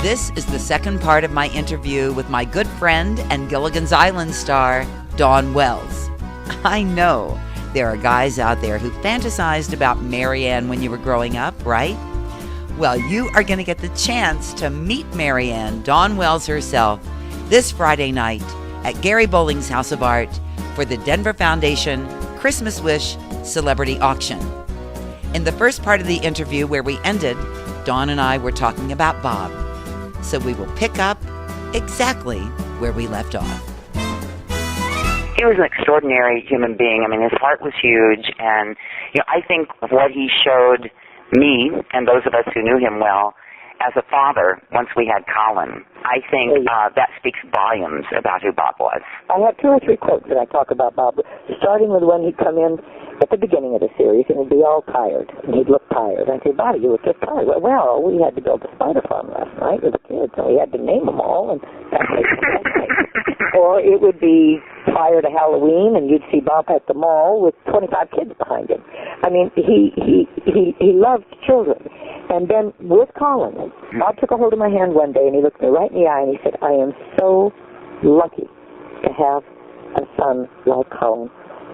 This is the second part of my interview with my good friend and Gilligan's Island star, Dawn Wells. I know there are guys out there who fantasized about Marianne when you were growing up, right? Well, you are going to get the chance to meet Marianne, Dawn Wells herself, this Friday night at Gary Bowling's House of Art for the Denver Foundation Christmas Wish Celebrity Auction. In the first part of the interview where we ended, Dawn and I were talking about Bob. So we will pick up exactly where we left off. He was an extraordinary human being. I mean, his heart was huge, and I think what he showed me and those of us who knew him well as a father once we had Colin, I think that speaks volumes about who Bob was. I have 2 or 3 quotes that I talk about Bob, starting with when he'd come in at the beginning of the series, and he'd be all tired, and he'd look tired. I'd say, Bobby, you look just tired. Well, we had to build a spider farm last night with the kids, so we had to name them all, and that Or it would be prior to Halloween, and you'd see Bob at the mall with 25 kids behind him. I mean, he loved children. And then with Colin, Bob took a hold of my hand one day, and he looked me right in the eye, and he said, I am so lucky to have a son like Colin.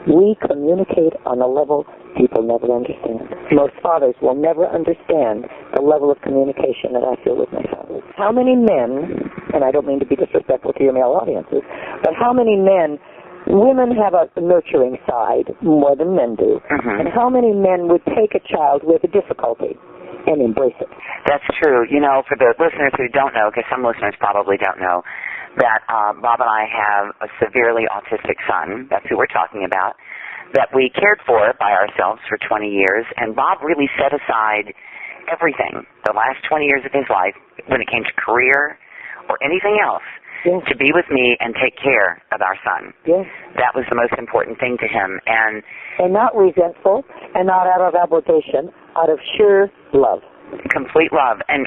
We communicate on a level people never understand. Most fathers will never understand the level of communication that I feel with my son. How many men, and I don't mean to be disrespectful to your male audiences, but how many men, women have a nurturing side more than men do, and how many men would take a child with a difficulty and embrace it? That's true. For the listeners who don't know, because some listeners probably don't know, that Bob and I have a severely autistic son. That's who we're talking about, that we cared for by ourselves for 20 years. And Bob really set aside everything, the last 20 years of his life, when it came to career or anything else, to be with me and take care of our son. Yes. That was the most important thing to him. And not resentful, and not out of obligation, out of sheer love. Complete love, and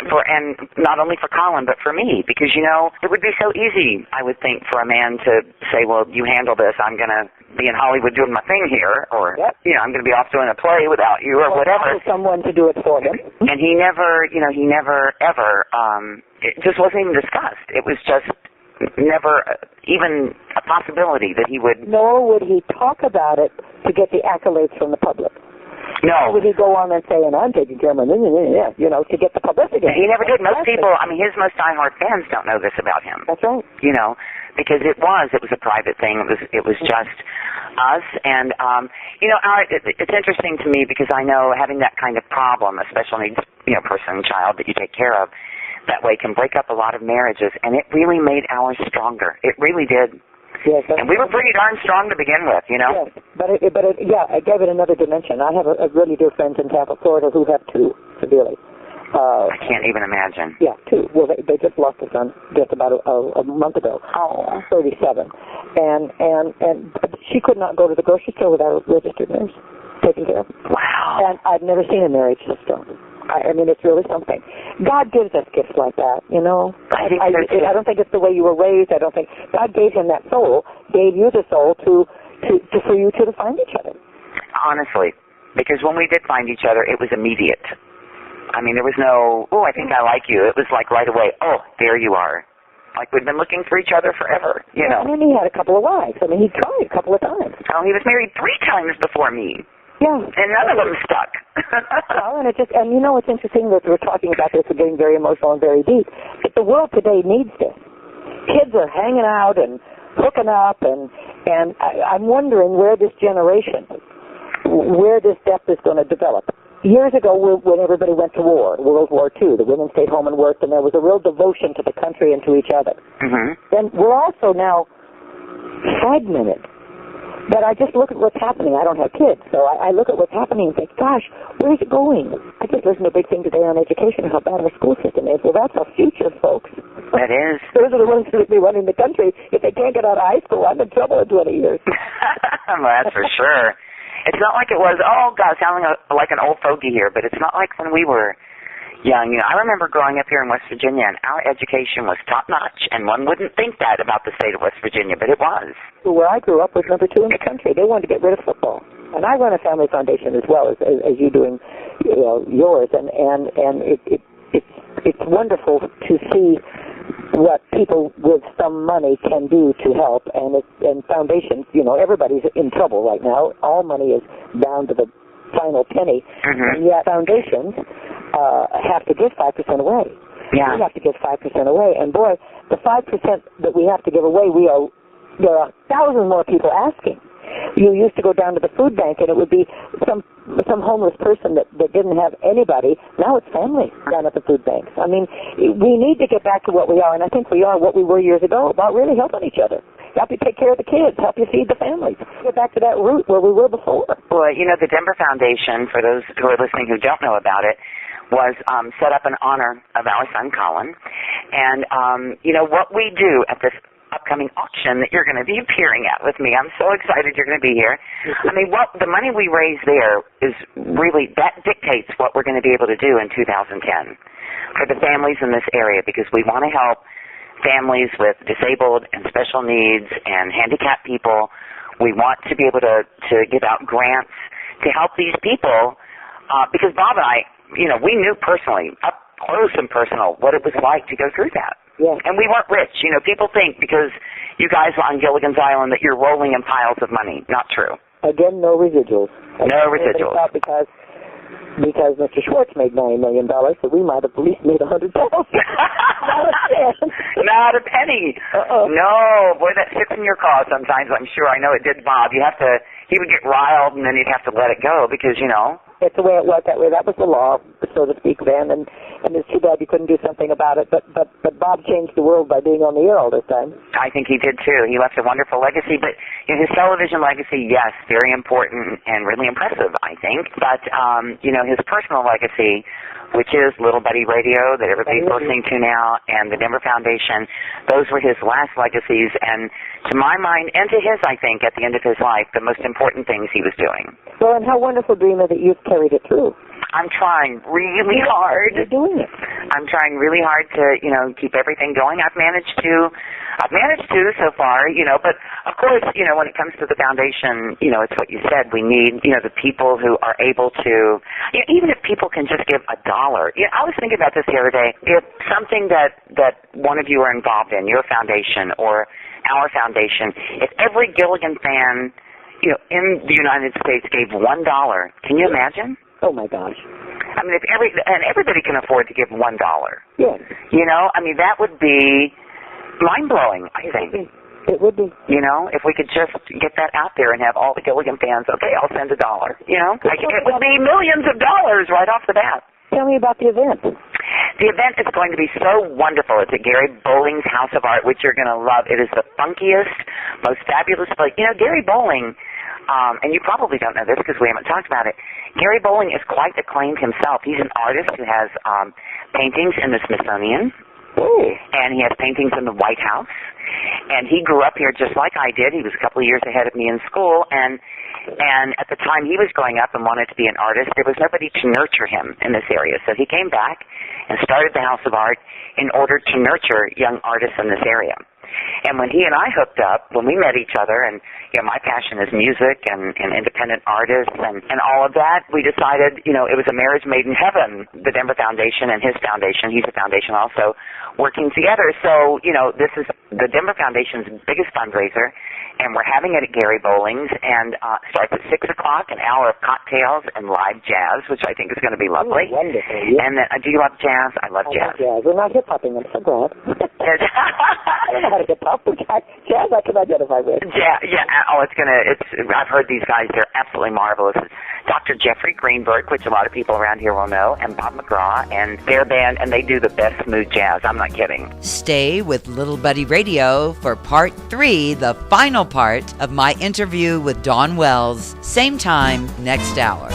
not only for Colin, but for me, because it would be so easy, I would think, for a man to say, well, you handle this, I'm going to be in Hollywood doing my thing here, or I'm going to be off doing a play without you, or whatever. Someone to do it for him. And he never ever, it just wasn't even discussed. It was just never even a possibility that he would. Nor would he talk about it to get the accolades from the public. No. Would he go on and say, and I'm taking care of to get the publicity? He never did. Most people, his most diehard fans don't know this about him. That's right. Because it was a private thing. It was just us. And, it's interesting to me because I know having that kind of problem, a special needs, person, child that you take care of, that way can break up a lot of marriages. And it really made ours stronger. It really did. Yes, and we were pretty darn strong to begin with, Yes, but it gave it another dimension. I have a really dear friends in Tampa, Florida, who have 2 severely. I can't even imagine. Yeah, 2. Well, they just lost a son just about a month ago. Oh, 37, and she could not go to the grocery store without a registered nurse taking care of her. Wow. And I've never seen a marriage so strong. I mean, it's really something. God gives us gifts like that, I think so too. I don't think it's the way you were raised. I don't think God gave him that soul, gave you the soul for you two to find each other. Honestly, because when we did find each other, it was immediate. I mean, there was no, I think I like you. It was like right away, there you are. Like we'd been looking for each other forever, And then he had a couple of wives. I mean, he tried a couple of times. Oh, he was married 3 times before me. Yeah. And none of them stuck. Well, and it's interesting that we're talking about this, we're getting very emotional and very deep. But the world today needs this. Kids are hanging out and hooking up, and I'm wondering where this depth is going to develop. Years ago, when everybody went to war, World War II, the women stayed home and worked, and there was a real devotion to the country and to each other. Then we're also now fragmented. But I just look at what's happening. I don't have kids, so I look at what's happening and think, gosh, where's it going? I just listened to a big thing today on education and how bad our school system is. Well, that's our future, folks. That is. Those are the ones who will be running the country. If they can't get out of high school, I'm in trouble in 20 years. Well, that's for sure. It's not like it was, sounding like an old fogey here, but it's not like when we were young. I remember growing up here in West Virginia, and our education was top-notch, and one wouldn't think that about the state of West Virginia, but it was. Where I grew up was number 2 in the country. They wanted to get rid of football. And I run a family foundation as well as you doing yours, and it's it's wonderful to see what people with some money can do to help, and foundations, everybody's in trouble right now. All money is down to the final penny, and yet foundations have to give 5% away. Yeah. We have to give 5% away, and boy, the 5% that we have to give away, there are 1,000 more people asking. You used to go down to the food bank, and it would be some homeless person that didn't have anybody. Now it's families down at the food banks. I mean, we need to get back to what we are, and I think we are what we were years ago, about really helping each other. Help you take care of the kids, help you feed the families. Get back to that root where we were before. Well, the Denver Foundation, for those who are listening who don't know about it, was set up in honor of our son Colin. And, what we do at this upcoming auction that you're going to be appearing at with me. I'm so excited you're going to be here. I mean, the money we raise there is really, that dictates what we're going to be able to do in 2010 for the families in this area, because we want to help families with disabled and special needs and handicapped people. We want to be able to give out grants to help these people, because Bob and I, we knew personally, up close and personal, what it was like to go through that. Yes. And we weren't rich. People think because you guys are on Gilligan's Island that you're rolling in piles of money. Not true. Again, no residuals. No residuals. Because Mr. Schwartz made $90 million, so we might have at least made $100,000. Not a penny. No, boy, that sits in your craw sometimes. I'm sure. I know it did Bob. He would get riled, and then he'd have to let it go because It's the way it was that way. That was the law, so to speak, then, and it's too bad you couldn't do something about it. But Bob changed the world by being on the air all this time. I think he did too. He left a wonderful legacy. But his television legacy, yes, very important and really impressive, I think. But his personal legacy, which is Little Buddy Radio that everybody's listening to now, and the Denver Foundation, those were his last legacies. And to my mind, and to his, I think, at the end of his life, the most important things he was doing. Well, and how wonderful, Dreama, that you've carried it through. I'm trying really hard. You're doing it. I'm trying really hard to, keep everything going. I've managed to so far, but of course, when it comes to the foundation, it's what you said. We need, the people who are able to, even if people can just give $1. I was thinking about this the other day. If something that one of you are involved in, your foundation or our foundation, if every Gilligan fan, in the United States gave $1, can you imagine? Oh my gosh! I mean, and everybody can afford to give $1. Yes. That would be mind blowing. I think it would be. If we could just get that out there and have all the Gilligan fans, okay, I'll send $1. It would be millions of dollars right off the bat. Tell me about the event. The event is going to be so wonderful. It's at Gary Bowling's House of Art, which you're going to love. It is the funkiest, most fabulous place. Gary Bowling, and you probably don't know this because we haven't talked about it, Gary Bowling is quite acclaimed himself. He's an artist who has paintings in the Smithsonian, and he has paintings in the White House. And he grew up here just like I did. He was a couple of years ahead of me in school, and at the time he was growing up and wanted to be an artist, there was nobody to nurture him in this area. So he came back and started the House of Art in order to nurture young artists in this area. And when he and I hooked up, when we met each other, and my passion is music and independent artists and all of that, we decided, it was a marriage made in heaven, the Denver Foundation and his foundation. He's a foundation also, working together. So, this is the Denver Foundation's biggest fundraiser, and we're having it at Gary Bowling's, and starts at 6 o'clock, an hour of cocktails and live jazz, which I think is going to be lovely. Oh, wonderful. Yeah. And then, do you love jazz? I love jazz. Jazz. We're not hip-hopping, I'm so glad. I don't know how to hip-hop, but jazz I can identify with. Yeah. Oh, I've heard these guys. They're absolutely marvelous. Dr. Jeffrey Greenberg, which a lot of people around here will know, and Bob McGraw, and their band, and they do the best smooth jazz. I'm not kidding. Stay with Little Buddy Radio for part 3, the final part of my interview with Dawn Wells, same time next hour.